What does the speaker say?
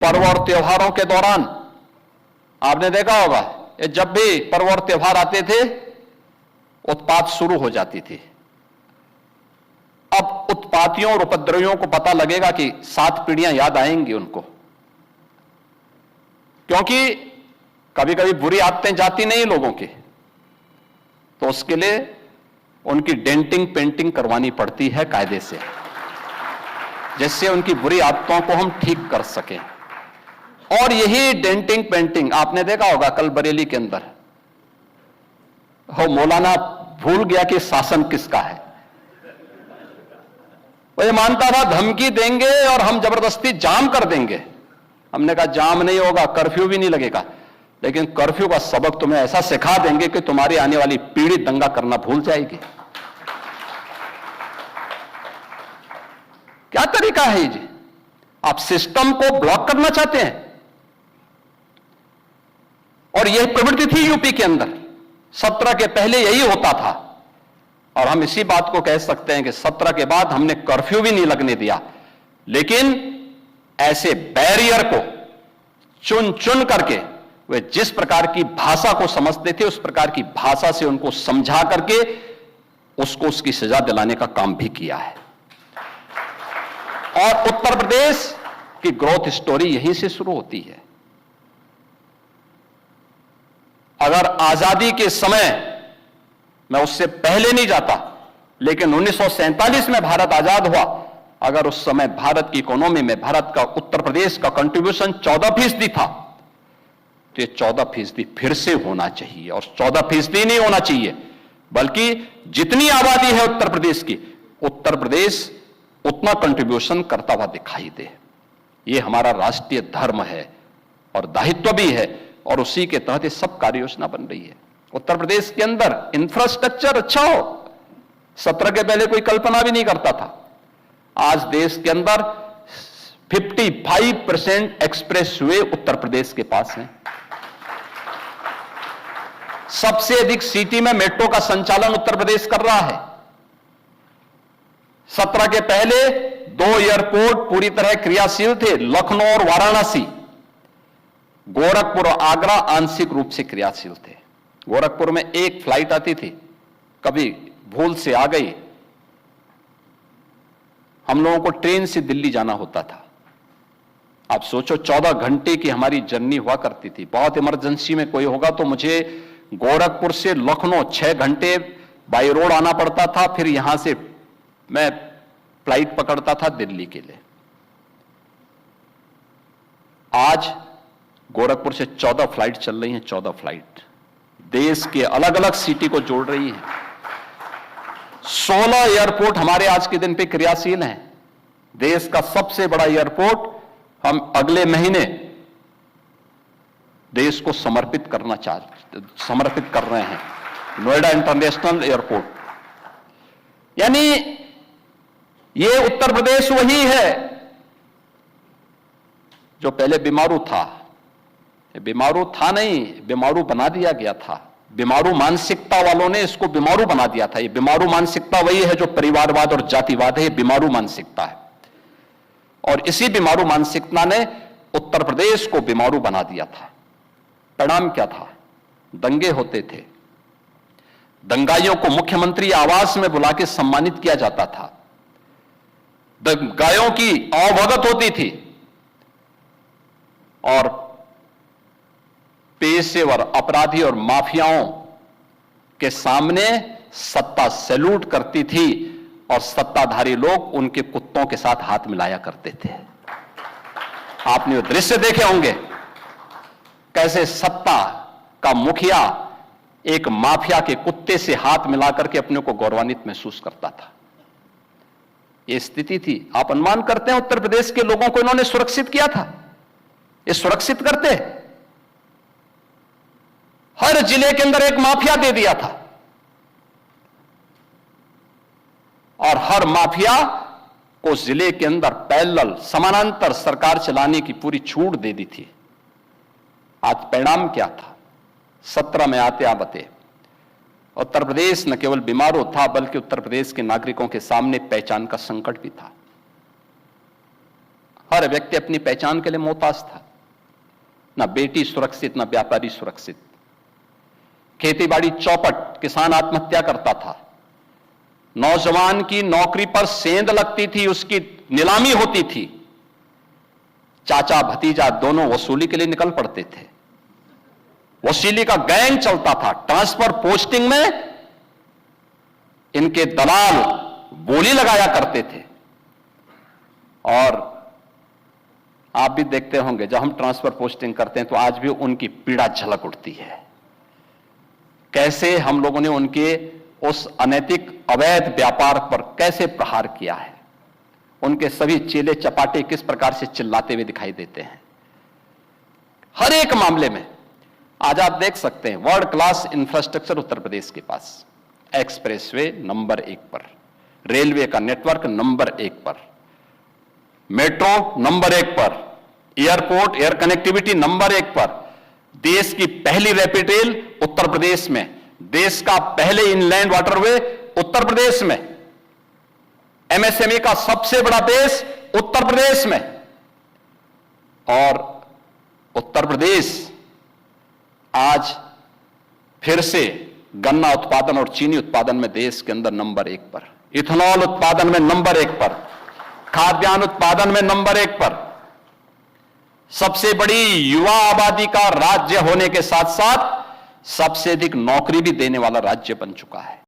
पर्व और त्योहारों के दौरान आपने देखा होगा, ये जब भी पर्व और त्योहार आते थे उत्पात शुरू हो जाती थी। अब उत्पातियों और उपद्रवियों को पता लगेगा कि 7 पीढ़ियां याद आएंगी उनको, क्योंकि कभी कभी बुरी आदतें जाती नहीं लोगों की, तो उसके लिए उनकी डेंटिंग पेंटिंग करवानी पड़ती है कायदे से, जिससे उनकी बुरी आदतों को हम ठीक कर सकें। और यही डेंटिंग पेंटिंग आपने देखा होगा, कल बरेली के अंदर हो मौलाना भूल गया कि शासन किसका है। वो ये मानता था धमकी देंगे और हम जबरदस्ती जाम कर देंगे। हमने कहा जाम नहीं होगा, कर्फ्यू भी नहीं लगेगा, लेकिन कर्फ्यू का सबक तुम्हें ऐसा सिखा देंगे कि तुम्हारी आने वाली पीढ़ी दंगा करना भूल जाएगी। क्या तरीका है जी? आप सिस्टम को ब्लॉक करना चाहते हैं। और यह प्रवृत्ति थी यूपी के अंदर, 17 के पहले यही होता था। और हम इसी बात को कह सकते हैं कि 17 के बाद हमने कर्फ्यू भी नहीं लगने दिया, लेकिन ऐसे बैरियर को चुन चुन करके वे जिस प्रकार की भाषा को समझते थे उस प्रकार की भाषा से उनको समझा करके उसको उसकी सजा दिलाने का काम भी किया है। और उत्तर प्रदेश की ग्रोथ स्टोरी यहीं से शुरू होती है। अगर आजादी के समय, मैं उससे पहले नहीं जाता, लेकिन 1947 में भारत आजाद हुआ, अगर उस समय भारत की इकोनॉमी में भारत का उत्तर प्रदेश का कंट्रीब्यूशन 14% था, तो ये 14% फिर से होना चाहिए। और 14% नहीं होना चाहिए, बल्कि जितनी आबादी है उत्तर प्रदेश की, उत्तर प्रदेश उतना कंट्रीब्यूशन करता हुआ दिखाई दे। ये हमारा राष्ट्रीय धर्म है और दायित्व भी है, और उसी के तहत ये सब कार्य योजना बन रही है। उत्तर प्रदेश के अंदर इंफ्रास्ट्रक्चर अच्छा हो, 17 के पहले कोई कल्पना भी नहीं करता था। आज देश के अंदर 55% एक्सप्रेस वे उत्तर प्रदेश के पास हैं। सबसे अधिक सिटी में मेट्रो का संचालन उत्तर प्रदेश कर रहा है। 17 के पहले 2 एयरपोर्ट पूरी तरह क्रियाशील थे, लखनऊ और वाराणसी। गोरखपुर और आगरा आंशिक रूप से क्रियाशील थे। गोरखपुर में एक फ्लाइट आती थी, कभी भूल से आ गई, हम लोगों को ट्रेन से दिल्ली जाना होता था। आप सोचो 14 घंटे की हमारी जर्नी हुआ करती थी। बहुत इमरजेंसी में कोई होगा तो मुझे गोरखपुर से लखनऊ 6 घंटे बाई रोड आना पड़ता था, फिर यहां से मैं फ्लाइट पकड़ता था दिल्ली के लिए। आज गोरखपुर से 14 फ्लाइट चल रही हैं, 14 फ्लाइट देश के अलग अलग सिटी को जोड़ रही हैं। 16 एयरपोर्ट हमारे आज के दिन पे क्रियाशील हैं। देश का सबसे बड़ा एयरपोर्ट हम अगले महीने देश को समर्पित कर रहे हैं, नोएडा इंटरनेशनल एयरपोर्ट। यानी ये उत्तर प्रदेश वही है जो पहले बीमारू था। बीमारू था नहीं, बीमारू बना दिया गया था। बीमारू मानसिकता वालों ने इसको बीमारू बना दिया था। ये बीमारू मानसिकता वही है जो परिवारवाद और जातिवाद है, ये बीमारू मानसिकता है। और इसी बीमारू मानसिकता ने उत्तर प्रदेश को बीमारू बना दिया था। परिणाम क्या था? दंगे होते थे, दंगाइयों को मुख्यमंत्री आवास में बुला के सम्मानित किया जाता था, दंगाइयों की अवभगत होती थी, और पेशेवर अपराधी और माफियाओं के सामने सत्ता सैल्यूट करती थी और सत्ताधारी लोग उनके कुत्तों के साथ हाथ मिलाया करते थे। आपने वो दृश्य देखे होंगे, कैसे सत्ता का मुखिया एक माफिया के कुत्ते से हाथ मिलाकर के अपने को गौरवान्वित महसूस करता था। यह स्थिति थी। आप अनुमान करते हैं उत्तर प्रदेश के लोगों को इन्होंने सुरक्षित किया था? ये सुरक्षित करते? हर जिले के अंदर एक माफिया दे दिया था, और हर माफिया को जिले के अंदर पैरेलल समानांतर सरकार चलाने की पूरी छूट दे दी थी। आज परिणाम क्या था? 17 में आते उत्तर प्रदेश न केवल बीमारू था, बल्कि उत्तर प्रदेश के नागरिकों के सामने पहचान का संकट भी था। हर व्यक्ति अपनी पहचान के लिए मोहताज था। ना बेटी सुरक्षित, ना व्यापारी सुरक्षित। खेतीबाड़ी चौपट, किसान आत्महत्या करता था। नौजवान की नौकरी पर सेंध लगती थी, उसकी नीलामी होती थी। चाचा भतीजा दोनों वसूली के लिए निकल पड़ते थे। वसूली का गैंग चलता था। ट्रांसफर पोस्टिंग में इनके दलाल बोली लगाया करते थे। और आप भी देखते होंगे, जब हम ट्रांसफर पोस्टिंग करते हैं तो आज भी उनकी पीड़ा झलक उठती है। कैसे हम लोगों ने उनके उस अनैतिक अवैध व्यापार पर कैसे प्रहार किया है। उनके सभी चेले चपाटे किस प्रकार से चिल्लाते हुए दिखाई देते हैं। हर एक मामले में आज आप देख सकते हैं world class infrastructure Uttar Pradesh के पास। एक्सप्रेसवे नंबर 1 पर, रेलवे का नेटवर्क नंबर 1 पर, मेट्रो नंबर 1 पर, एयरपोर्ट एयर कनेक्टिविटी नंबर 1 पर, देश की पहली रैपिड रेल उत्तर प्रदेश में, देश का पहले इनलैंड वाटरवे उत्तर प्रदेश में, एमएसएमई का सबसे बड़ा देश उत्तर प्रदेश में। और उत्तर प्रदेश आज फिर से गन्ना उत्पादन और चीनी उत्पादन में देश के अंदर नंबर 1 पर, इथेनॉल उत्पादन में नंबर 1 पर, खाद्यान्न उत्पादन में नंबर 1 पर, सबसे बड़ी युवा आबादी का राज्य होने के साथ साथ सबसे अधिक नौकरी भी देने वाला राज्य बन चुका है।